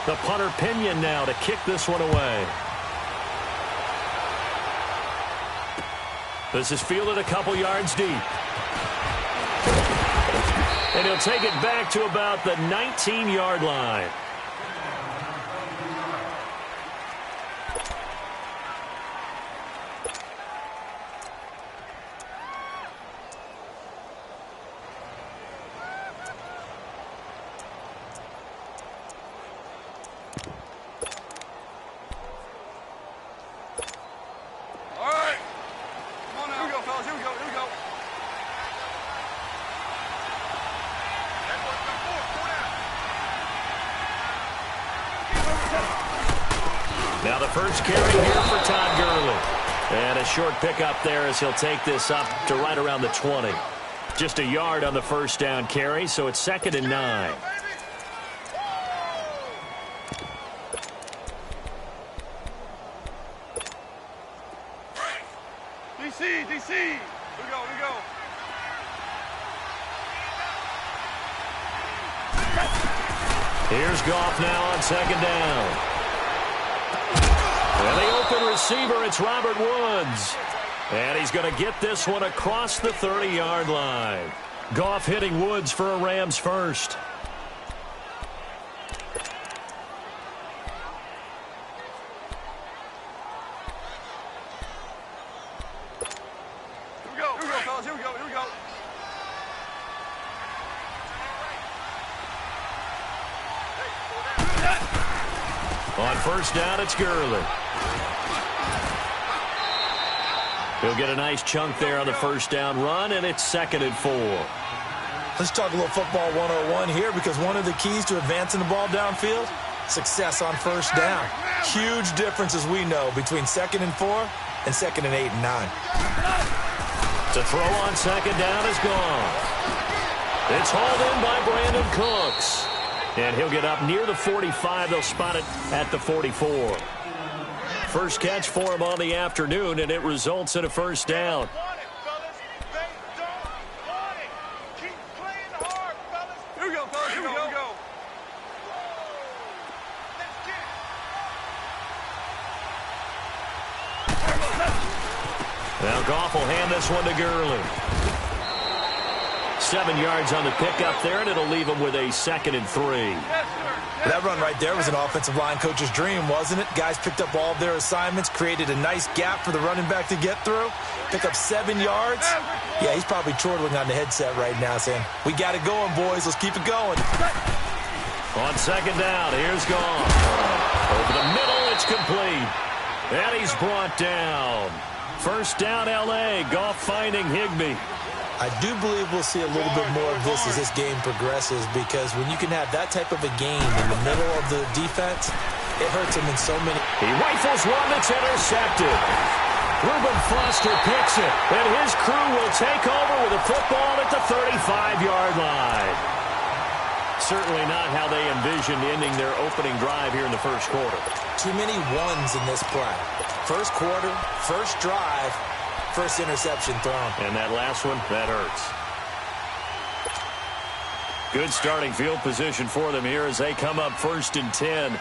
The punter Pinion now to kick this one away. This is fielded a couple yards deep. And he'll take it back to about the 19-yard line. Now the first carry here for Todd Gurley. And a short pickup there as he'll take this up to right around the 20. Just a yard on the first down carry, so it's 2nd and 9. DC. Here we go. Here's Goff now on 2nd down. And the open receiver, it's Robert Woods. And he's going to get this one across the 30-yard line. Goff hitting Woods for a Rams first. Here we go, fellas. Here we go. On first down, it's Gurley. He'll get a nice chunk there on the first down run, and it's 2nd and 4. Let's talk a little football 101 here, because one of the keys to advancing the ball downfield, success on first down. Huge difference, as we know, between 2nd and 4 and 2nd and 8 and 9. To throw on 2nd down is gone. It's hauled in by Brandon Cooks. And he'll get up near the 45. They'll spot it at the 44. First catch for him on the afternoon, and it results in a first down. Here we go, fellas. Here we go. Now Goff will hand this one to Gurley. 7 yards on the pickup there, and it'll leave him with a 2nd and 3. That run right there was an offensive line coach's dream, wasn't it? Guys picked up all of their assignments, created a nice gap for the running back to get through, pick up 7 yards. Yeah, he's probably chortling on the headset right now saying, we got it going, boys. Let's keep it going. On 2nd down, here's Goff. Over the middle, it's complete. And he's brought down. First down, L.A. Goff finding Higbee. I do believe we'll see a little bit more of this as this game progresses, because when you can have that type of a game in the middle of the defense, it hurts him in so many. He rifles one that's intercepted. Reuben Foster picks it, and his crew will take over with the football at the 35-yard line. Certainly not how they envisioned ending their opening drive here in the first quarter. Too many ones in this play. First quarter, first drive, first interception thrown. And that last one, that hurts. Good starting field position for them here as they come up 1st and 10.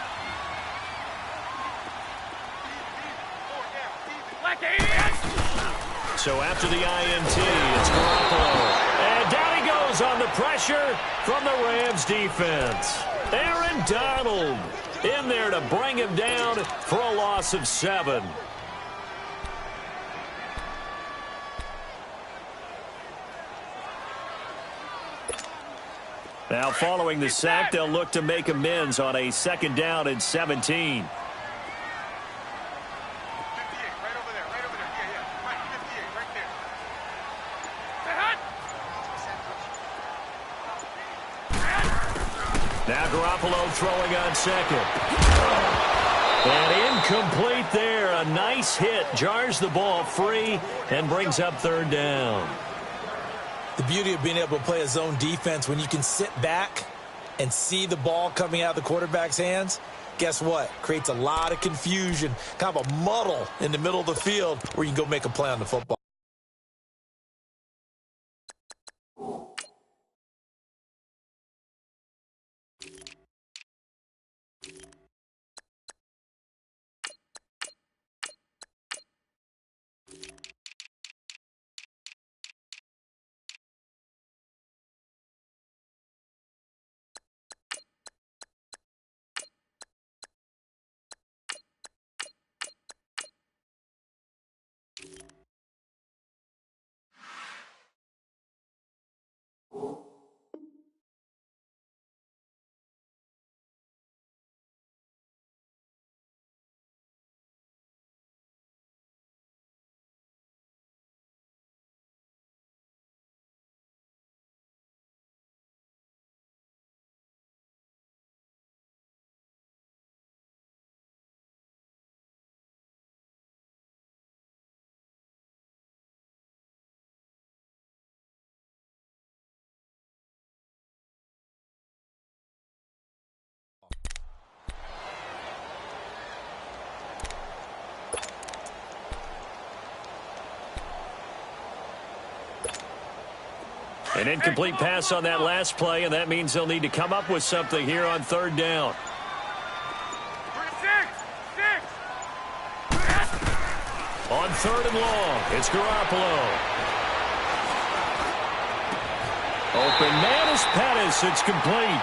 So after the INT, it's Garoppolo. And down he goes on the pressure from the Rams defense. Aaron Donald in there to bring him down for a loss of 7. Now following the sack, they'll look to make amends on a 2nd down and 17. Now Garoppolo throwing on 2nd. And incomplete there. A nice hit. Jars the ball free and brings up 3rd down. The beauty of being able to play a zone defense, when you can sit back and see the ball coming out of the quarterback's hands, guess what? Creates a lot of confusion, kind of a muddle in the middle of the field where you can go make a play on the football. An incomplete pass on that last play, and that means they'll need to come up with something here on third down. On third and long, it's Garoppolo. Open man is Pettis. It's complete.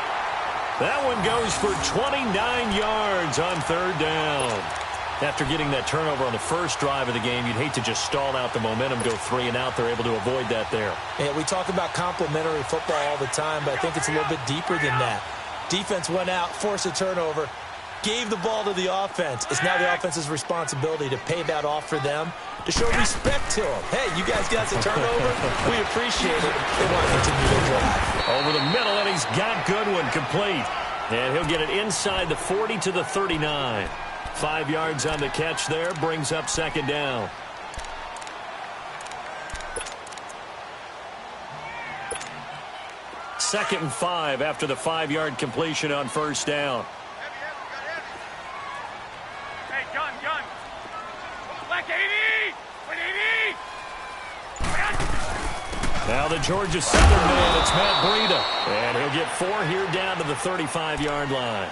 That one goes for 29 yards on third down. After getting that turnover on the first drive of the game, you'd hate to just stall out the momentum, go 3 and out. They're able to avoid that there. Yeah, we talk about complementary football all the time, but I think it's a little bit deeper than that. Defense went out, forced a turnover, gave the ball to the offense. It's now the offense's responsibility to pay that off for them, to show respect to them. Hey, you guys got the turnover. We appreciate it. They want to continue to drive. Over the middle, and he's got Goodwin complete. And he'll get it inside the 40 to the 39. 5 yards on the catch there, brings up second down. Second and 5 after the 5-yard completion on first down. Hey, gun. Black 80! 80! Now the Georgia Southern man, it's Matt Breida. And he'll get 4 here down to the 35-yard line.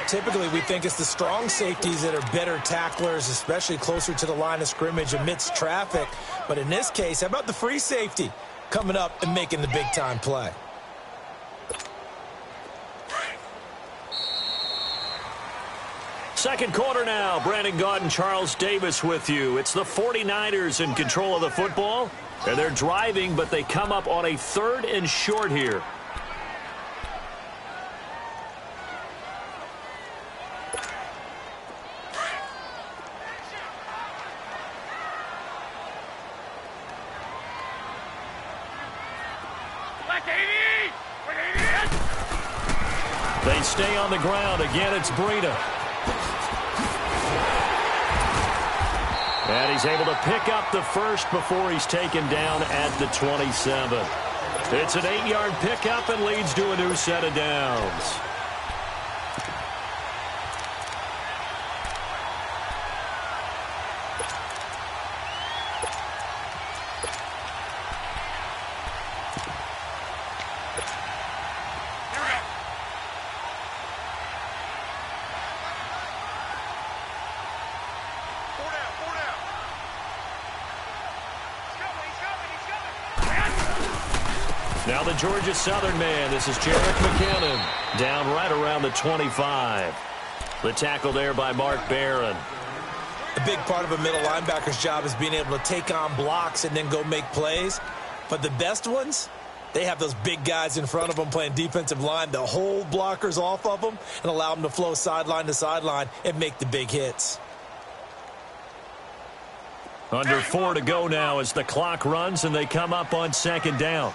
Typically, we think it's the strong safeties that are better tacklers, especially closer to the line of scrimmage amidst traffic. But in this case, how about the free safety coming up and making the big-time play? Second quarter now. Brandon Gaudin and Charles Davis with you. It's the 49ers in control of the football. And they're driving, but they come up on a 3rd and short here. They stay on the ground. Again, it's Breida. And he's able to pick up the first before he's taken down at the 27. It's an 8-yard pickup and leads to a new set of downs. Now the Georgia Southern man, this is Jerick McKinnon, down right around the 25. The tackle there by Mark Barron. A big part of a middle linebacker's job is being able to take on blocks and then go make plays. But the best ones, they have those big guys in front of them playing defensive line to hold blockers off of them and allow them to flow sideline to sideline and make the big hits. Under 4 to go now as the clock runs and they come up on second down.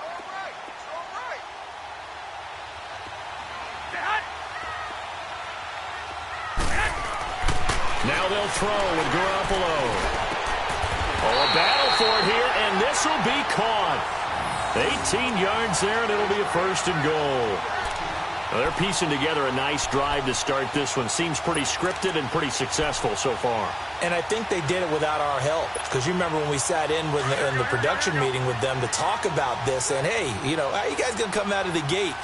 Now they'll throw with Garoppolo. Oh, a battle for it here, and this will be caught. 18 yards there, and it'll be a 1st and goal. Well, they're piecing together a nice drive to start this one. Seems pretty scripted and pretty successful so far. And I think they did it without our help. Because you remember when we sat in the production meeting with them to talk about this, and hey, you know, how you guys going to come out of the gate?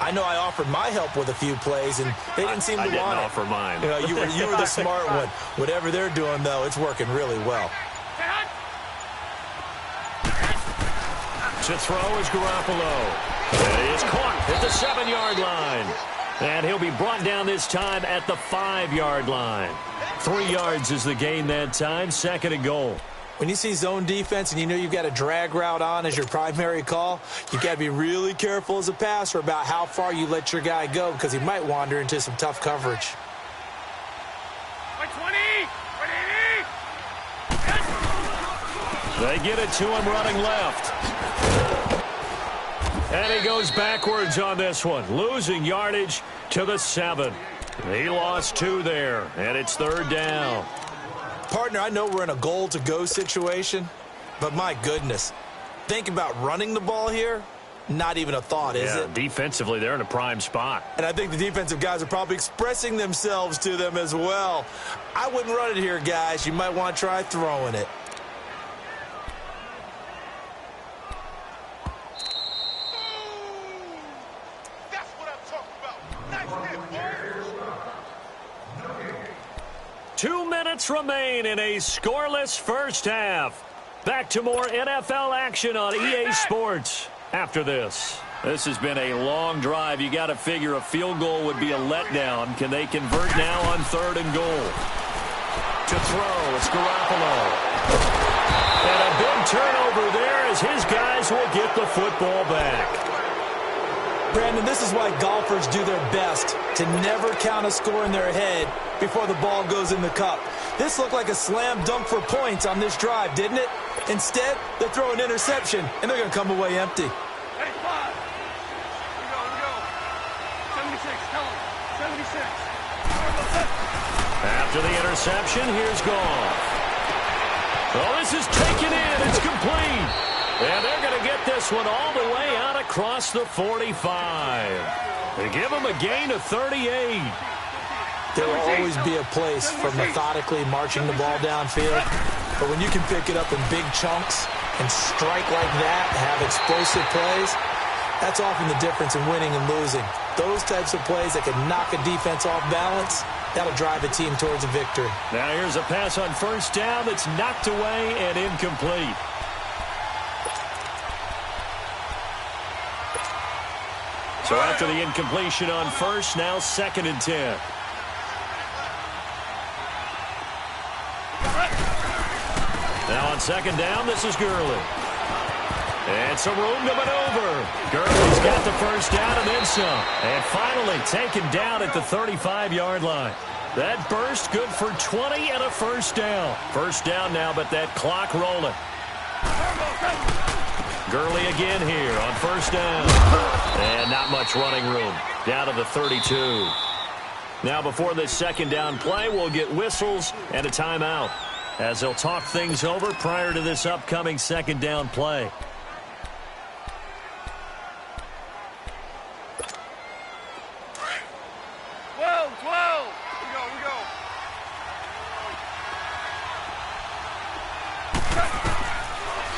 I know I offered my help with a few plays, and they didn't seem to want it. I didn't offer mine. You know, you were the smart one. Whatever they're doing, though, it's working really well. To throw is Garoppolo. And he is caught at the 7-yard line. And he'll be brought down this time at the 5-yard line. 3 yards is the gain that time, 2nd and goal. When you see zone defense and you know you've got a drag route on as your primary call, you've got to be really careful as a passer about how far you let your guy go because he might wander into some tough coverage. 20! They get it to him running left. And he goes backwards on this one, losing yardage to the 7. He lost 2 there, and it's 3rd down. Partner, I know we're in a goal-to-go situation, but my goodness, think about running the ball here. Not even a thought, is it? Defensively, they're in a prime spot. And I think the defensive guys are probably expressing themselves to them as well. I wouldn't run it here, guys. You might want to try throwing it. 2 minutes remain in a scoreless first half. Back to more NFL action on EA Sports after this. This has been a long drive. You got to figure a field goal would be a letdown. Can they convert now on 3rd and goal? To throw, it's Garoppolo. And a big turnover there as his guys will get the football back. Brandon, this is why golfers do their best to never count a score in their head before the ball goes in the cup. This looked like a slam dunk for points on this drive, didn't it? Instead, they throw an interception, and they're going to come away empty. Hey, 5. Here we go. 76, tell him. 76. After the interception, here's Goff. Oh, this is taken in. It's complete. And they're going to get this one all the way out across the 45. They give them a gain of 38. There will always be a place for methodically marching the ball downfield. But when you can pick it up in big chunks and strike like that, have explosive plays, that's often the difference in winning and losing. Those types of plays that can knock a defense off balance, that'll drive a team towards a victory. Now here's a pass on 1st down that's knocked away and incomplete. So after the incompletion on 1st, now 2nd and 10. Now on 2nd down, this is Gurley. And some room to maneuver. Gurley's got the 1st down and then some. And finally taken down at the 35-yard line. That burst good for 20 and a 1st down. 1st down now, but that clock rolling. Gurley again here on 1st down. And not much running room. Down to the 32. Now before this 2nd down play, we'll get whistles and a timeout, as they'll talk things over prior to this upcoming 2nd down play.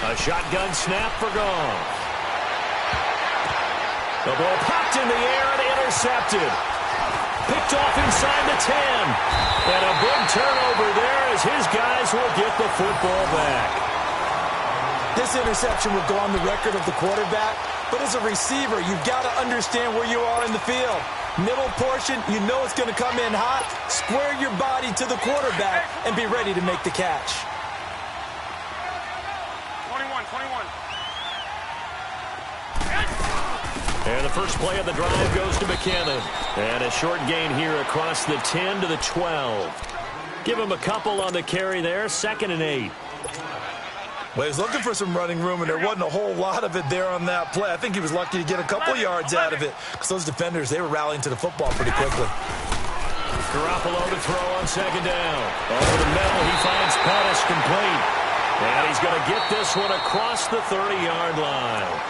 A shotgun snap for Goff. The ball popped in the air and intercepted. Picked off inside the 10. And a big turnover there as his guys will get the football back. This interception will go on the record of the quarterback, but as a receiver, you've got to understand where you are in the field. Middle portion, you know it's going to come in hot. Square your body to the quarterback and be ready to make the catch. 21. And the first play of the drive goes to McKinnon. And a short gain here across the 10 to the 12. Give him a couple on the carry there. 2nd and 8. Well, he was looking for some running room, and there wasn't a whole lot of it there on that play. I think he was lucky to get a couple yards out of it, because those defenders, they were rallying to the football pretty quickly. Garoppolo to throw on 2nd down. Over the middle, he finds Pettis complete. And he's going to get this one across the 30-yard line.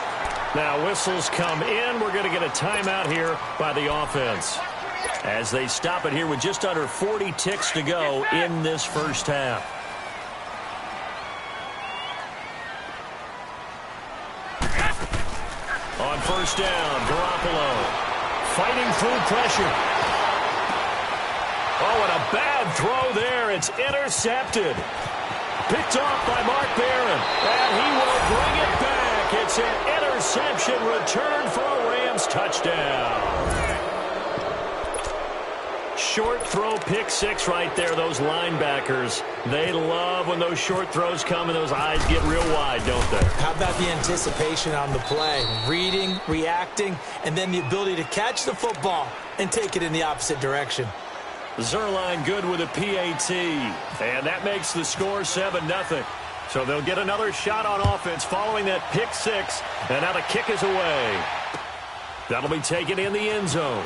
Now, whistles come in. We're going to get a timeout here by the offense, as they stop it here with just under 40 ticks to go in this first half. On 1st down, Garoppolo fighting through pressure. Oh, and a bad throw there. It's intercepted. Picked off by Mark Barron, and he will bring it back. It's an interception return for a Rams touchdown. Short throw, pick 6 right there. Those linebackers, they love when those short throws come and those eyes get real wide, don't they? How about the anticipation on the play? Reading, reacting, and then the ability to catch the football and take it in the opposite direction. Zerline good with a PAT, and that makes the score 7-0. So they'll get another shot on offense following that pick 6, and now the kick is away. That'll be taken in the end zone.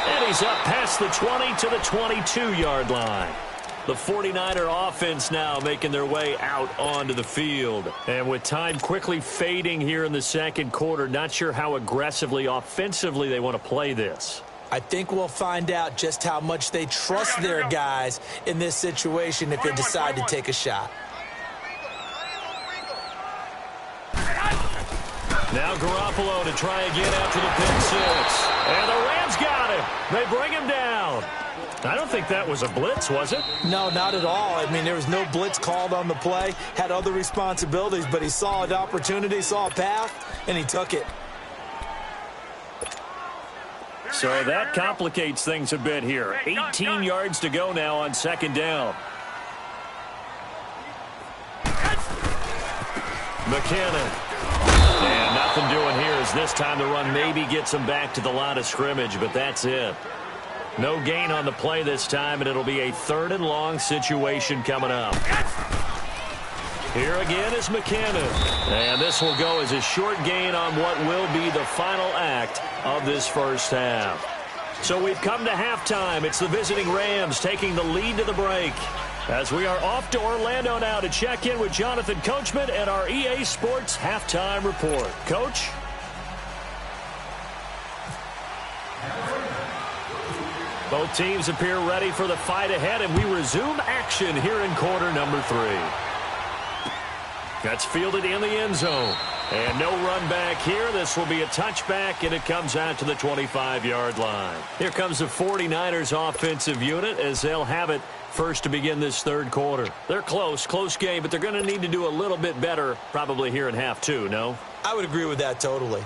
And he's up past the 20 to the 22-yard line. The 49er offense now making their way out onto the field. And with time quickly fading here in the second quarter, not sure how aggressively, offensively they want to play this. I think we'll find out just how much they trust their guys in this situation if they decide to take a shot. Now Garoppolo to try again after the pick six. And the Rams got him. They bring him down. I don't think that was a blitz, was it? No, not at all. I mean, there was no blitz called on the play. Had other responsibilities, but he saw an opportunity, saw a path, and he took it. So that complicates things a bit here. 18 yards to go now on second down. McKinnon. And nothing doing here as this time the run maybe gets him back to the line of scrimmage, but that's it. No gain on the play this time, and it'll be a 3rd and long situation coming up. Here again is McKinnon. And this will go as a short gain on what will be the final act of this first half. So we've come to halftime. It's the visiting Rams taking the lead to the break. As we are off to Orlando now to check in with Jonathan Coachman and our EA Sports Halftime Report. Coach? Both teams appear ready for the fight ahead, and we resume action here in quarter number 3. That's fielded in the end zone. And no run back here. This will be a touchback, and it comes out to the 25-yard line. Here comes the 49ers offensive unit as they'll have it first to begin this third quarter. They're close game, but they're going to need to do a little bit better probably here in half 2, no? I would agree with that totally.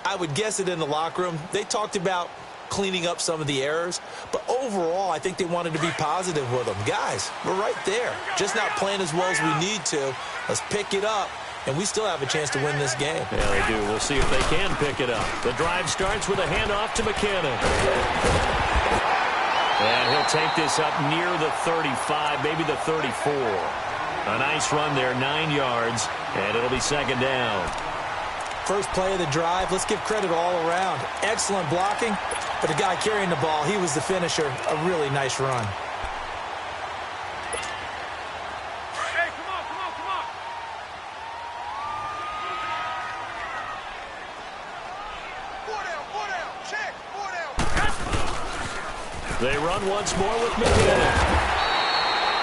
I would guess it in the locker room. They talked about cleaning up some of the errors, but overall, I think they wanted to be positive with them. Guys, we're right there. Just not playing as well as we need to. Let's pick it up, and we still have a chance to win this game. Yeah, they do. We'll see if they can pick it up. The drive starts with a handoff to McKinnon. And he'll take this up near the 35, maybe the 34. A nice run there, 9 yards, and it'll be second down. First play of the drive, let's give credit all around. Excellent blocking, but the guy carrying the ball, he was the finisher. A really nice run. Hey, come on. 4 down, check, 4 down. They run once more with McKinnon.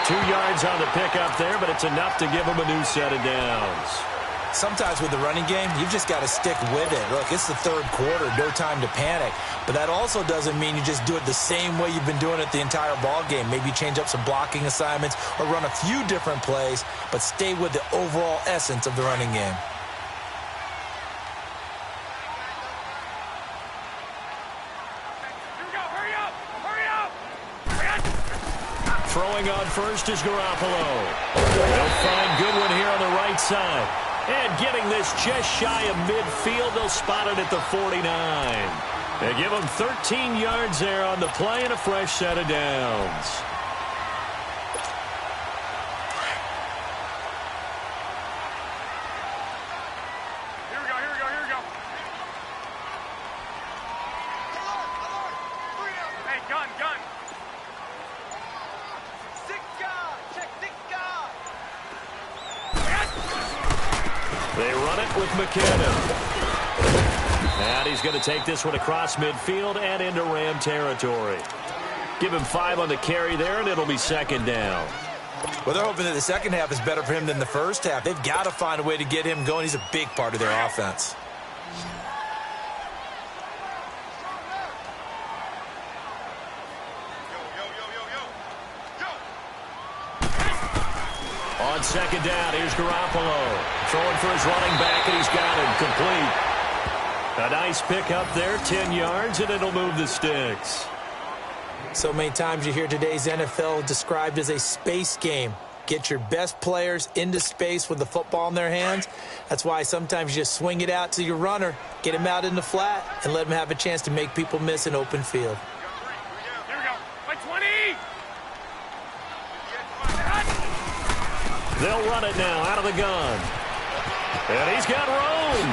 2 yards on the pickup there, but it's enough to give them a new set of downs. Sometimes with the running game, you've just got to stick with it. Look, it's the third quarter, no time to panic. But that also doesn't mean you just do it the same way you've been doing it the entire ball game. Maybe change up some blocking assignments or run a few different plays, but stay with the overall essence of the running game. Here we go, hurry up! Throwing on first is Garoppolo. They'll find Goodwin here on the right side. And getting this just shy of midfield, they'll spot it at the 49. They give them 13 yards there on the play and a fresh set of downs. Here we go. Alert. Hey, gun. 6 guys, check 6 guys. They run it with McKinnon. And he's going to take this one across midfield and into Ram territory. Give him 5 on the carry there, and it'll be second down. Well, they're hoping that the second half is better for him than the first half. They've got to find a way to get him going. He's a big part of their offense. On second down, here's Garoppolo. Throwing for his running back, and he's got him complete. A nice pickup there, 10 yards, and it'll move the sticks. So many times you hear today's NFL described as a space game. Get your best players into space with the football in their hands. That's why sometimes you just swing it out to your runner, get him out in the flat, and let him have a chance to make people miss an open field. Here we go. By 20. They'll run it now out of the gun. And he's got room.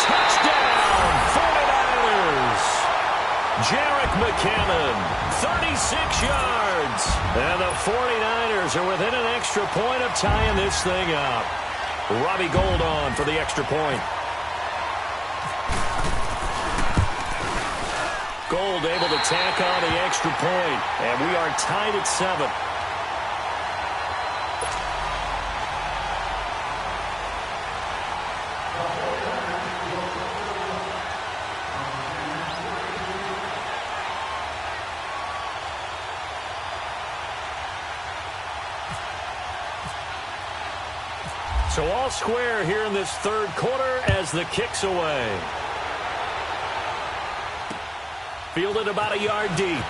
Touchdown, 49ers. Jerick McKinnon, 36 yards. And the 49ers are within an extra point of tying this thing up. Robbie Gould on for the extra point. Gould able to tack on the extra point. And we are tied at 7. So all square here in this third quarter as the kick's away. Fielded about a yard deep.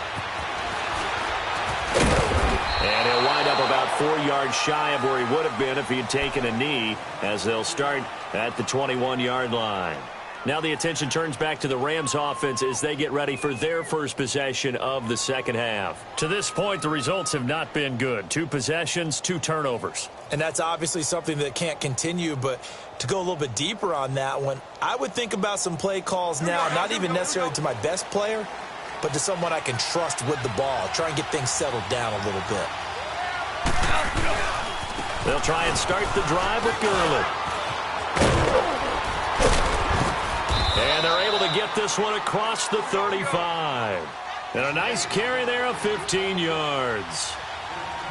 And he'll wind up about 4 yards shy of where he would have been if he had taken a knee, as they'll start at the 21-yard line. Now the attention turns back to the Rams offense as they get ready for their first possession of the second half. To this point, the results have not been good. 2 possessions, 2 turnovers. And that's obviously something that can't continue, but to go a little bit deeper on that one, I would think about some play calls now, not even necessarily to my best player, but to someone I can trust with the ball. Try and get things settled down a little bit. They'll try and start the drive with Gurley. And they're able to get this one across the 35. And a nice carry there of 15 yards.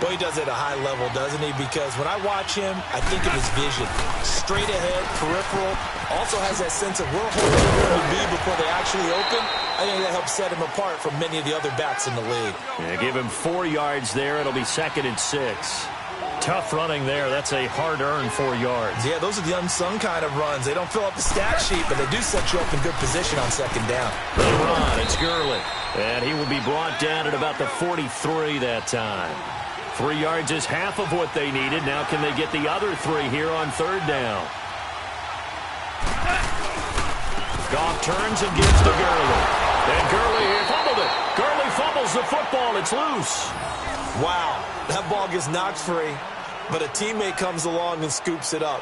Well, he does it at a high level, doesn't he? Because when I watch him, I think of his vision. Straight ahead, peripheral. Also has that sense of where holes are going to be before they actually open. I think that helps set him apart from many of the other backs in the league. Yeah, give him 4 yards there. It'll be 2nd and 6. Tough running there. That's a hard-earned 4 yards. Yeah, those are the unsung kind of runs. They don't fill up the stat sheet, but they do set you up in good position on second down. The run, it's Gurley. And he will be brought down at about the 43 that time. 3 yards is half of what they needed. Now can they get the other 3 here on third down? Goff turns and gives to Gurley. And Gurley fumbled it. Gurley fumbles the football. It's loose. Wow, that ball gets knocked free, but a teammate comes along and scoops it up.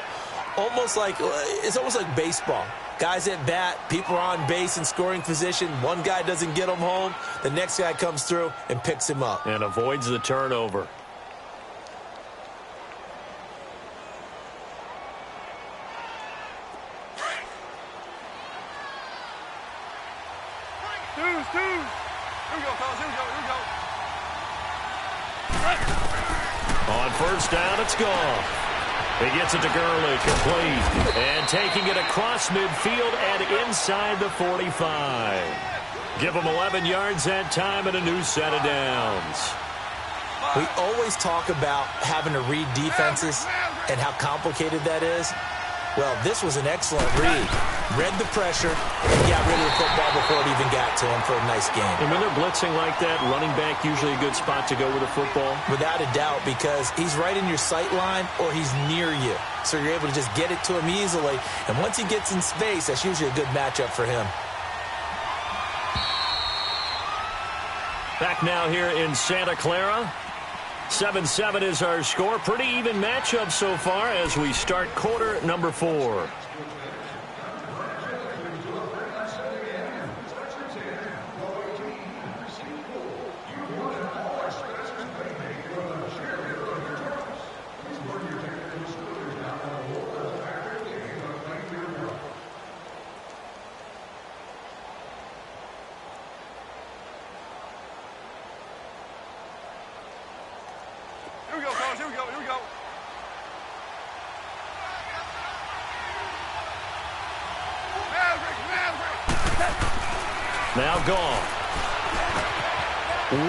It's almost like baseball. Guys at bat, people are on base in scoring position. One guy doesn't get him home. The next guy comes through and picks him up. And avoids the turnover. Here we go, fellas. Here we go. On first down, it's gone. He gets it to Gurley, complete. And taking it across midfield and inside the 45. Give him 11 yards that time and a new set of downs. We always talk about having to read defenses and how complicated that is. Well, this was an excellent read. Read the pressure and got rid of the football before it even got to him for a nice game. And when they're blitzing like that, running back usually a good spot to go with the football? Without a doubt, because he's right in your sight line or he's near you. So you're able to just get it to him easily. And once he gets in space, that's usually a good matchup for him. Back now here in Santa Clara. 7-7 is our score. Pretty even matchup so far as we start quarter number 4. Here we go, fellas. Here we go. Now gone.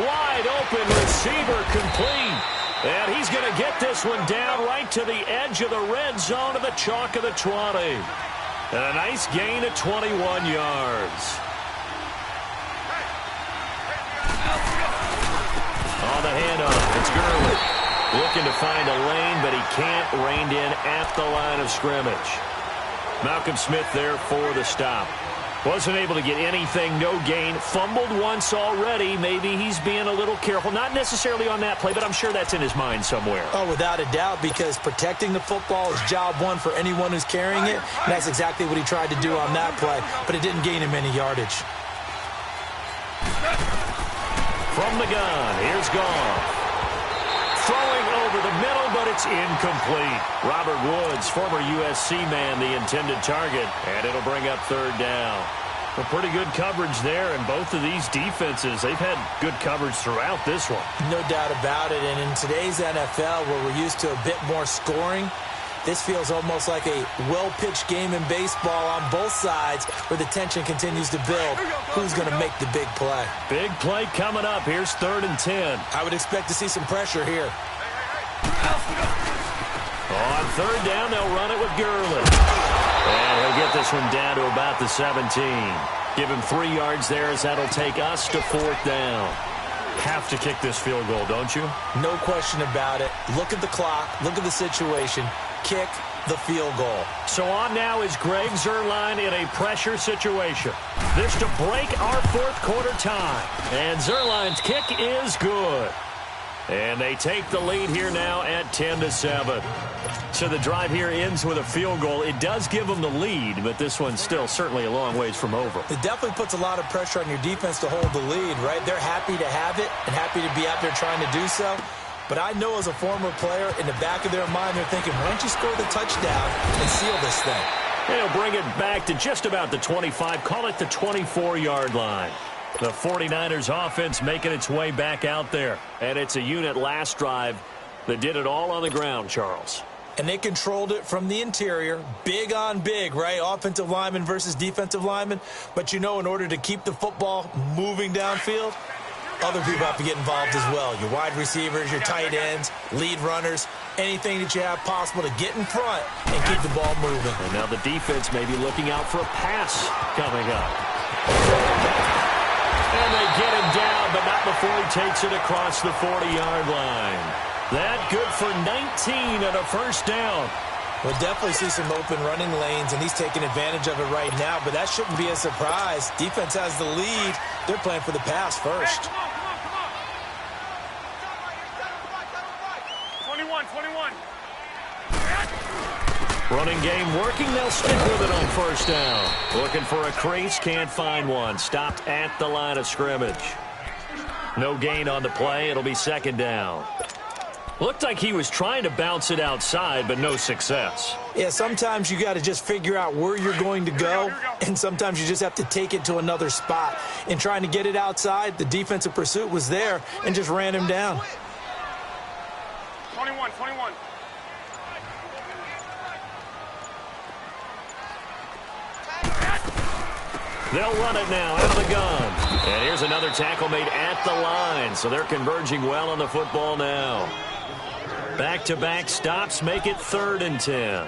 Wide open receiver complete. And he's going to get this one down right to the edge of the red zone of the chalk of the 20. And a nice gain of 21 yards. On the handoff, it's Gurley. Looking to find a lane, but he can't. Reined in at the line of scrimmage. Malcolm Smith there for the stop. Wasn't able to get anything, no gain. Fumbled once already. Maybe he's being a little careful. Not necessarily on that play, but I'm sure that's in his mind somewhere. Oh, without a doubt, because protecting the football is job one for anyone who's carrying it. And that's exactly what he tried to do on that play, but it didn't gain him any yardage. From the gun, here's Goff. Throwing over the middle, but it's incomplete. Robert Woods, former USC man, the intended target, and it'll bring up third down. Well, pretty good coverage there, and both of these defenses, they've had good coverage throughout this one. No doubt about it, and in today's NFL, where we're used to a bit more scoring, this feels almost like a well-pitched game in baseball on both sides where the tension continues to build. Who's going to make the big play? Big play coming up. Here's 3rd and 10. I would expect to see some pressure here. On third down, they'll run it with Gurley. And he'll get this one down to about the 17. Give him 3 yards there as that'll take us to 4th down. Have to kick this field goal, don't you? No question about it. Look at the clock. Look at the situation. Kick the field goal. So on now is Greg Zuerlein in a pressure situation. This to break our 4th quarter tie. And Zuerlein's kick is good. And they take the lead here now at 10-7. So the drive here ends with a field goal. It does give them the lead, but this one's still certainly a long ways from over. It definitely puts a lot of pressure on your defense to hold the lead, right? They're happy to have it and happy to be out there trying to do so. But I know as a former player, in the back of their mind, they're thinking, why don't you score the touchdown and seal this thing? And he'll bring it back to just about the 25, call it the 24-yard line. The 49ers offense making its way back out there. And it's a unit last drive that did it all on the ground, Charles. And they controlled it from the interior, big on big, right? Offensive lineman versus defensive lineman. But you know, in order to keep the football moving downfield, other people have to get involved as well. Your wide receivers, your tight ends, lead runners, anything that you have possible to get in front and keep the ball moving. And now the defense may be looking out for a pass coming up. And they get him down, but not before he takes it across the 40-yard line. That good for 19 and a first down. We'll definitely see some open running lanes, and he's taking advantage of it right now, but that shouldn't be a surprise. Defense has the lead. They're playing for the pass first. Hey, 21. Running game working. They'll stick with it on first down. Looking for a crease. Can't find one. Stopped at the line of scrimmage. No gain on the play. It'll be second down. Looked like he was trying to bounce it outside, but no success. Yeah, sometimes you got to just figure out where you're going to go, and sometimes you just have to take it to another spot. In trying to get it outside, the defensive pursuit was there and just ran him down. 21. They'll run it now out of the gun. And here's another tackle made at the line, so they're converging well on the football now. Back-to-back stops make it 3rd and 10.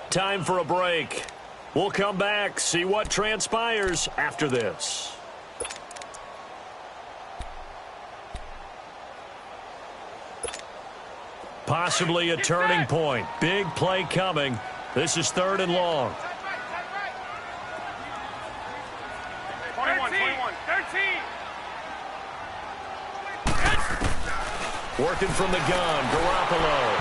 Time for a break. We'll come back, see what transpires after this. Possibly a turning point. Big play coming. This is 3rd and long. 21. 13. Working from the gun, Garoppolo.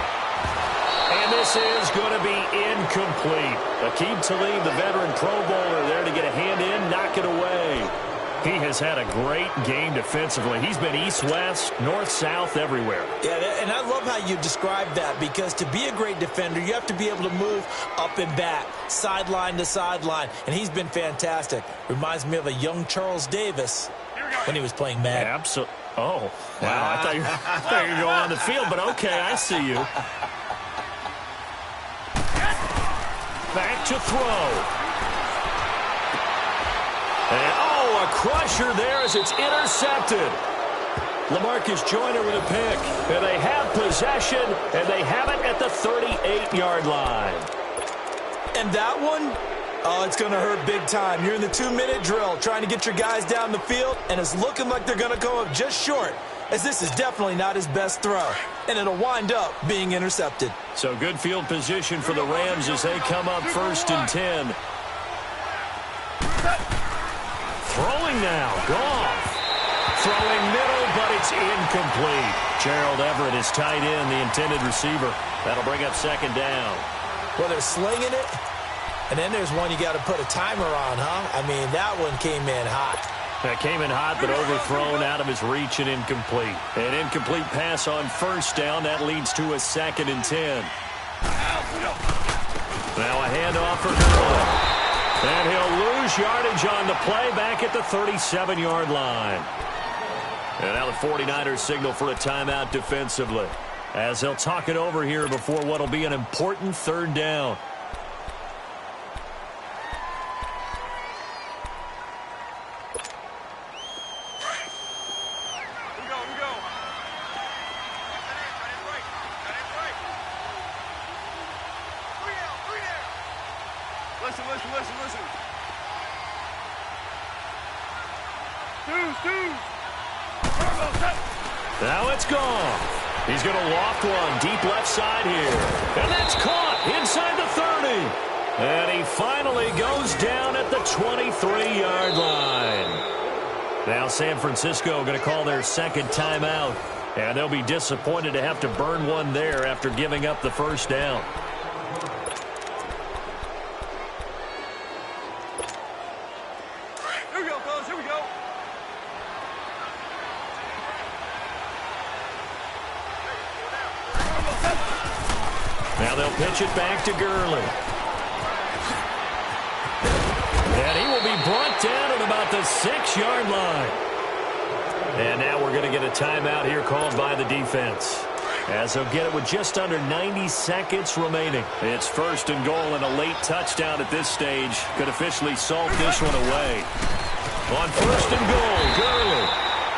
And this is going to be incomplete. Aqib Talib, the veteran Pro Bowler, there to get a hand in, knock it away. He has had a great game defensively. He's been east-west, north-south, everywhere. Yeah, and I love how you describe that, because to be a great defender, you have to be able to move up and back, sideline to sideline, and he's been fantastic. Reminds me of a young Charles Davis when he was playing Madden. Absolutely. Oh, wow. I thought you were going on the field, but okay, I see you. Back to throw. And, oh, a crusher there as it's intercepted. LaMarcus Joyner with a pick. And they have possession, and they have it at the 38-yard line. And that one, oh, it's going to hurt big time. You're in the 2-minute drill trying to get your guys down the field, and it's looking like they're going to go up just short, as this is definitely not his best throw. And it'll wind up being intercepted. So good field position for the Rams as they come up 1st and 10. Throwing now, Goff. Throwing middle, but it's incomplete. Gerald Everett is tight in, the intended receiver. That'll bring up 2nd down. Well, they're slinging it, and then there's one you got to put a timer on, huh? I mean, that one came in hot. That came in hot, but overthrown out of his reach and incomplete. An incomplete pass on 1st down. That leads to a 2nd and 10. Now a handoff for Gurley. And he'll lose yardage on the play back at the 37-yard line. And now the 49ers signal for a timeout defensively, as they'll talk it over here before what will be an important 3rd down. Listen. Deuce. Now it's gone. He's going to loft one deep left side here. And that's caught inside the 30. And he finally goes down at the 23-yard line. Now San Francisco going to call their second timeout. And they'll be disappointed to have to burn one there after giving up the first down. Here we go, fellas. Here we go. Now they'll pitch it back to Gurley. And he will be brought down at about the 6-yard line. And now we're going to get a timeout here called by the defense, as they'll get it with just under 90 seconds remaining. It's 1st and goal, and a late touchdown at this stage could officially salt this one away. On 1st and goal, Gurley.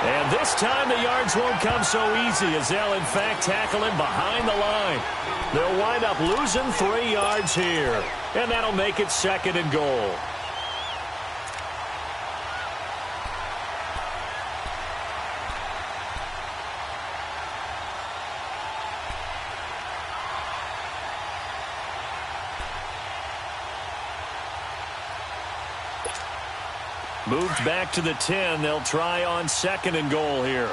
And this time the yards won't come so easy, as they'll in fact tackle him behind the line. They'll wind up losing 3 yards here, and that'll make it 2nd and goal. Moved back to the 10. They'll try on 2nd and goal here.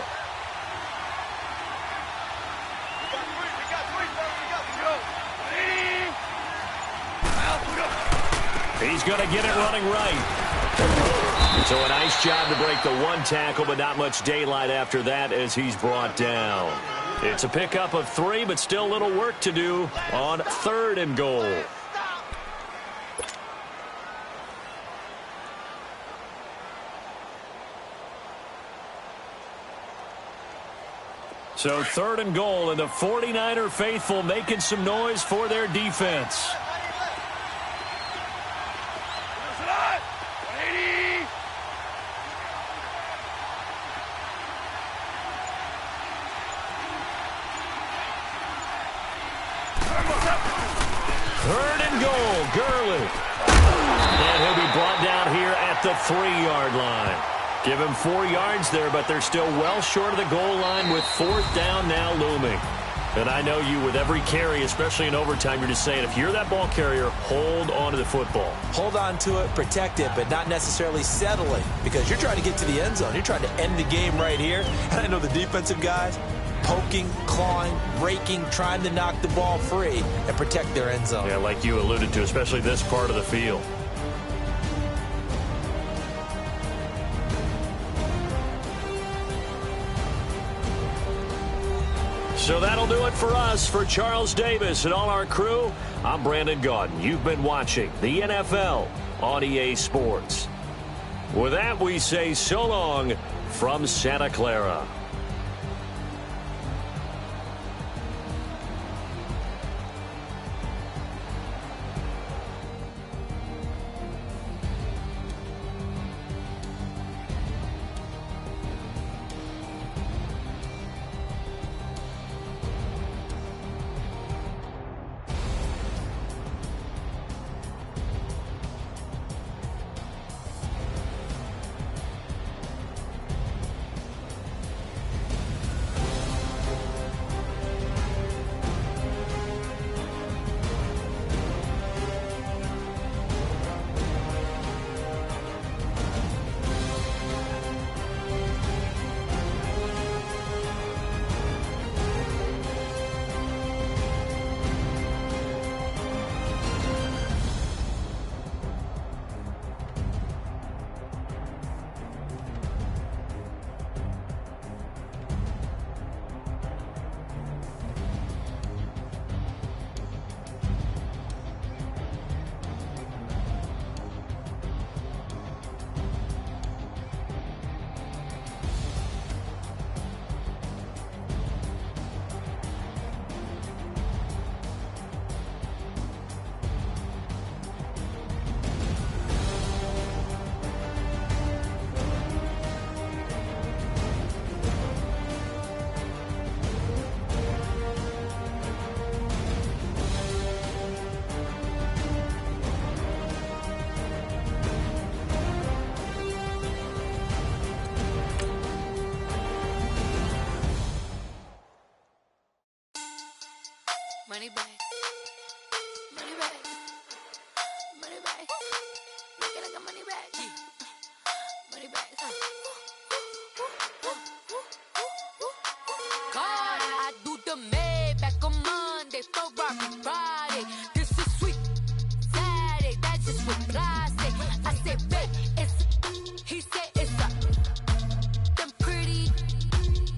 He's going to get it running right. So a nice job to break the 1 tackle, but not much daylight after that as he's brought down. It's a pickup of 3, but still a little work to do on 3rd and goal. So 3rd and goal, and the 49er faithful making some noise for their defense. Gurley. And he'll be brought down here at the 3-yard line. Give him 4 yards there, but they're still well short of the goal line with 4th down now looming. And I know you, with every carry, especially in overtime, you're just saying, if you're that ball carrier, hold on to the football. Hold on to it, protect it, but not necessarily settle it, because you're trying to get to the end zone. You're trying to end the game right here. And I know the defensive guys, poking, clawing, raking, trying to knock the ball free and protect their end zone. Yeah, like you alluded to, especially this part of the field. So that'll do it for us. For Charles Davis and all our crew, I'm Brandon Gaudin. You've been watching the NFL on EA Sports. With that, we say so long from Santa Clara. money bag, money bag, money bag. Make it like a money bag, money bag. God, I do the Maybach on Monday, Ferrari Friday. This is sweet Saturday, that's just what plastic. I said, babe, he said it's a. Them pretty,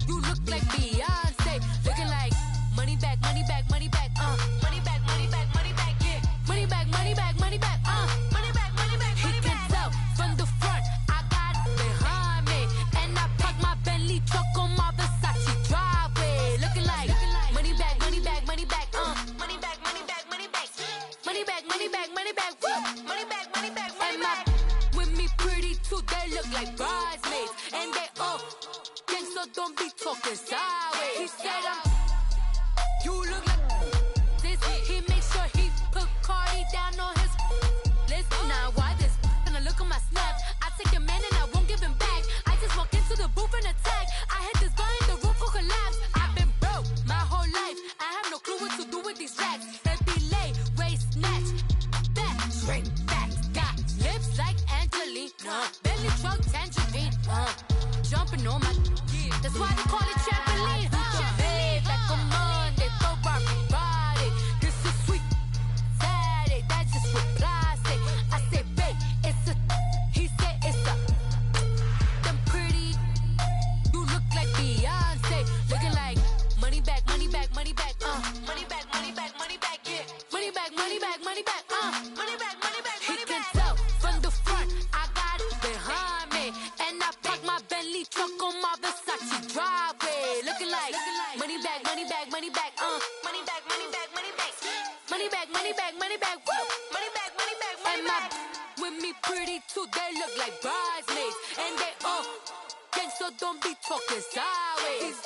you look like Beyonce, looking like money bag, money bag, money bag, money bag, money bag, money bag, yeah, money bag, money bag, money bag, money bag, money bag. He can tell from the front, I got it behind me, and I park my Bentley truck on my Versace driveway, looking like money bag, money bag, money bag, money bag, money bag, money bag, money bag, money bag, money bag, money bag, money bag, money bag. With me pretty too, they look like bridesmaids, and they all gang, so don't be talking sideways. He said you look like this. He make sure he put Cardi down on his list. Now why this? Gonna look on my snap. I take your man and I won't give him back. I just walk into the booth and attack. I hit this guy in the roof will collapse. I've been broke my whole life. I have no clue what to do with these racks. That delay, waist snatch, back, straight back. Got lips like Angelina, belly truck tangerine, jumping on my. That's why they call it trampoline. Back on Monday, Ferrari Friday. This is sweet Saturday, that's just with plastic. I said, babe, it's a. He said it's a. Them pretty, you look like Beyonce, looking like money bag, money bag, money bag, money bag, money bag, money bag, yeah, money bag, money bag, money bag, money bag, money bag. He can tell from the front, I got it behind me, and I park my Bentley truck on my Versace driveway, looking like money bag, money bag, money bag, money bag, money bag, money bag, money bag, money bag, money bag, woo, money bag, money bag, money bag. With me pretty too, they look like bridesmaids, and they all gang, so don't be talking sideways.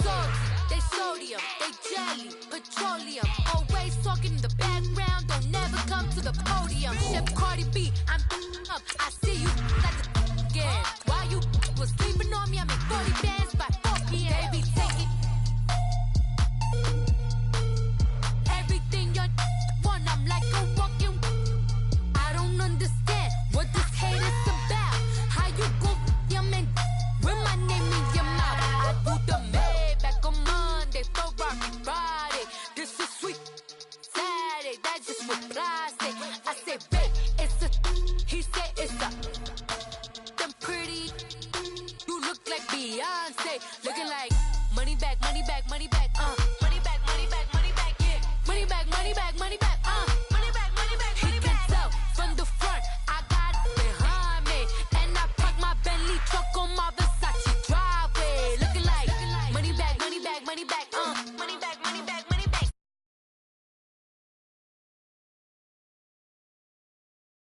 Salt, they sodium, they jelly, petroleum, always talking in the background, don't never come to the podium. Chef Cardi B, I'm up, I see you like the again. While you was sleeping on me, I make 40 bands by 4 p.m. Baby,